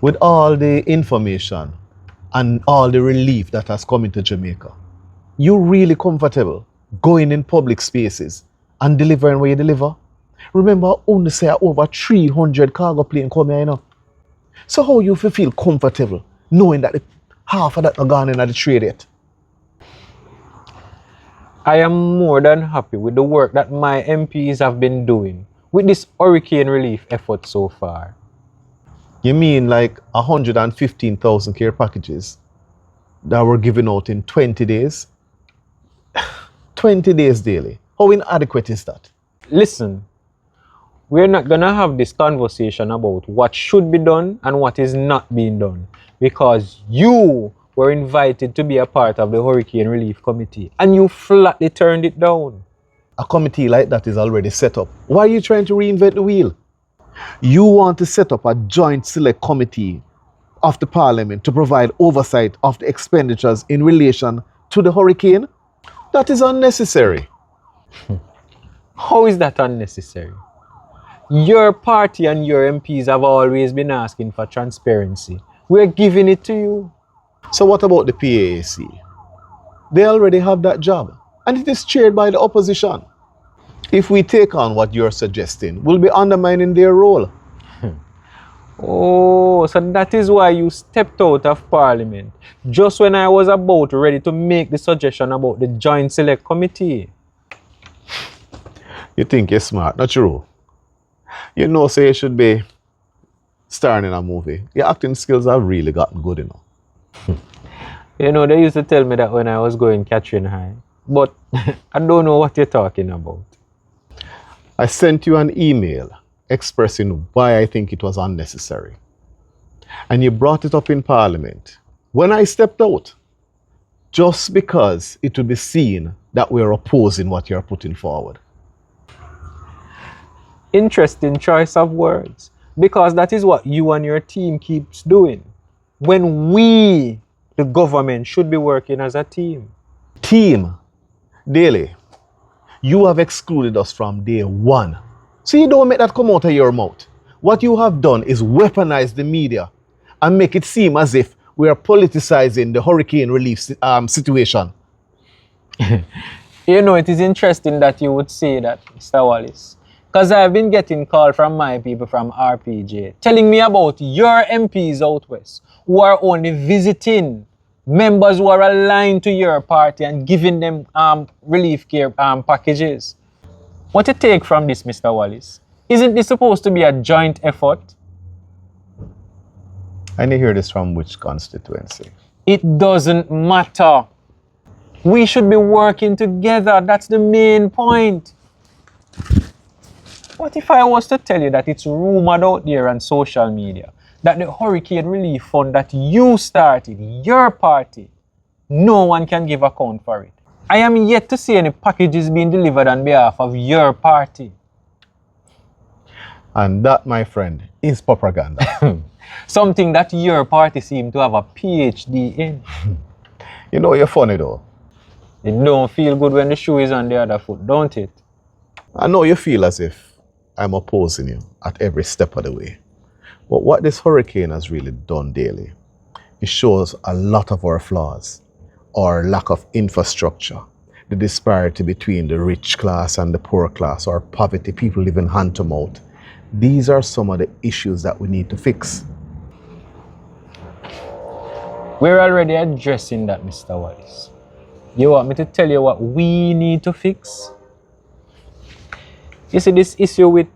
With all the information and all the relief that has come into Jamaica, you really comfortable going in public spaces and delivering what you deliver? Remember, only say over 300 cargo plane come here, you know. So how you feel comfortable knowing that half of that are gone in the trade yet? I am more than happy with the work that my MPs have been doing with this hurricane relief effort so far. You mean like 115,000 care packages that were given out in 20 days? 20 days daily. How inadequate is that? Listen, we're not going to have this conversation about what should be done and what is not being done because you were invited to be a part of the Hurricane Relief Committee and you flatly turned it down. A committee like that is already set up. Why are you trying to reinvent the wheel? You want to set up a joint select committee of the parliament to provide oversight of the expenditures in relation to the hurricane? That is unnecessary. How is that unnecessary? Your party and your MPs have always been asking for transparency. We're giving it to you. So what about the PAAC? They already have that job, and it is chaired by the opposition. If we take on what you're suggesting, we'll be undermining their role. Oh, so that is why you stepped out of Parliament, just when I was about ready to make the suggestion about the Joint Select Committee. You think you're smart, not true? You know, say you should be starring in a movie. Your acting skills have really gotten good, you know. You know, they used to tell me that when I was going Catherine High, but I don't know what you're talking about. I sent you an email expressing why I think it was unnecessary. And you brought it up in Parliament when I stepped out, just because it would be seen that we're opposing what you're putting forward. Interesting choice of words, because that is what you and your team keeps doing, when we, the government, should be working as a team. Team, Daly, you have excluded us from day one. So you don't make that come out of your mouth. What you have done is weaponize the media and make it seem as if we are politicizing the hurricane relief situation. You know, it is interesting that you would say that, Mr. Wallace, because I've been getting calls from my people from RPJ telling me about your MPs out west who are only visiting members who are aligned to your party and giving them relief care packages. What you take from this, Mr. Wallace? Isn't this supposed to be a joint effort? And you hear this from which constituency? It doesn't matter. We should be working together. That's the main point. What if I was to tell you that it's rumored out there on social media that the Hurricane Relief Fund that you started, your party, no one can give account for it? I am yet to see any packages being delivered on behalf of your party. And that, my friend, is propaganda. Something that your party seems to have a PhD in. You know, you're funny though. It don't feel good when the shoe is on the other foot, don't it? I know you feel as if I'm opposing you at every step of the way. But what this hurricane has really done daily, it shows a lot of our flaws, our lack of infrastructure, the disparity between the rich class and the poor class, or poverty, people living hand to mouth. These are some of the issues that we need to fix. We're already addressing that, Mr. Wallace. You want me to tell you what we need to fix? You see, this issue with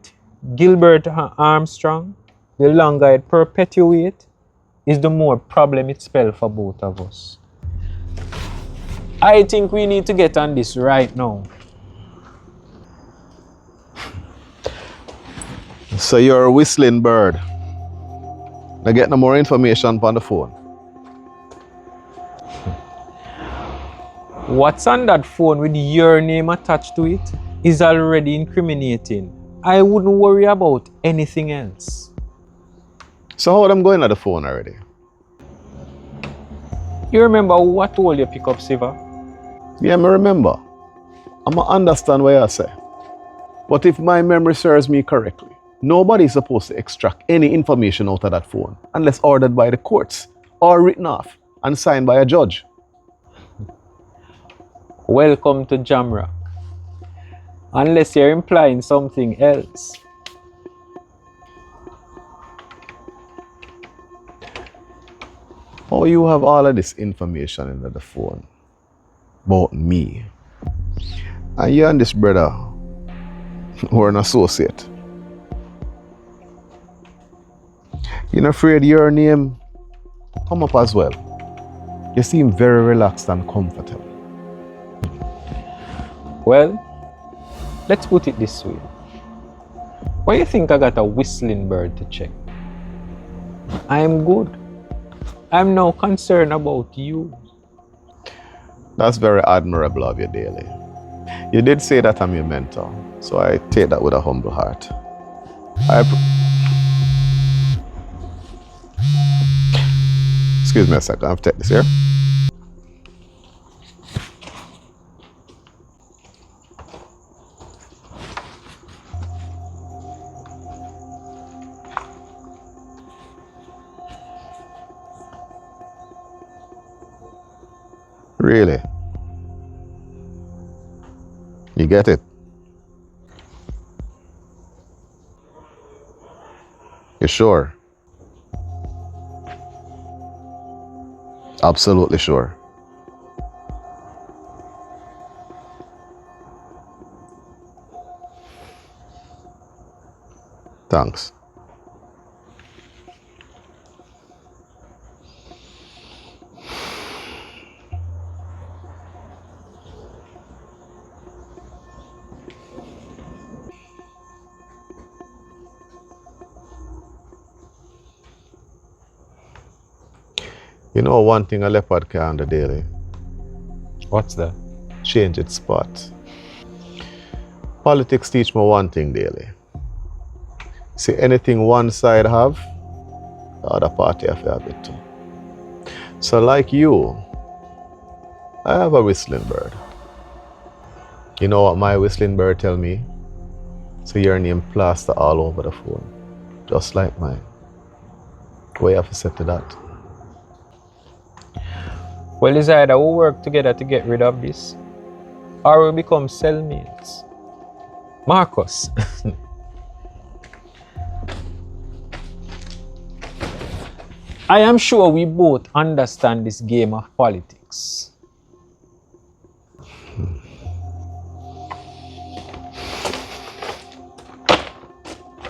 Gilbert Armstrong, the longer it perpetuates, is the more problem it spells for both of us. I think we need to get on this right now. So you're a whistling bird. I get no more information on the phone. What's on that phone with your name attached to it is already incriminating. I wouldn't worry about anything else. So how am I going at the phone already? You remember who I told you pick up Siva? Yeah, I remember. I understand what you say. But if my memory serves me correctly, Nobody's supposed to extract any information out of that phone unless ordered by the courts or written off and signed by a judge. Welcome to Jamrock. Unless you're implying something else. Oh, you have all of this information in the phone about me. And you and this brother were an associate. You're not afraid your name come up as well. You seem very relaxed and comfortable. Well, let's put it this way. Why you think I got a whistling bird to check? I am good. I'm now concerned about you. That's very admirable of you, Daly. You did say that I'm your mentor, so I take that with a humble heart. Excuse me a second, I have to take this here. Really? You get it? You sure? Absolutely sure. Thanks. You know one thing a leopard can do daily? What's that? Change its spot. Politics teach me one thing daily. See, anything one side have, the other party have to have it too. So like you, I have a whistling bird. You know what my whistling bird tell me? So your name plaster all over the phone, just like mine. What you have to say to that? Well, it's either we work together to get rid of this, or we become cellmates. Marcus. I am sure we both understand this game of politics.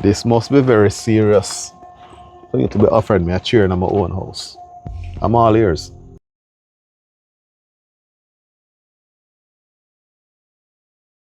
This must be very serious for you to be offering me a chair in my own house. I'm all ears.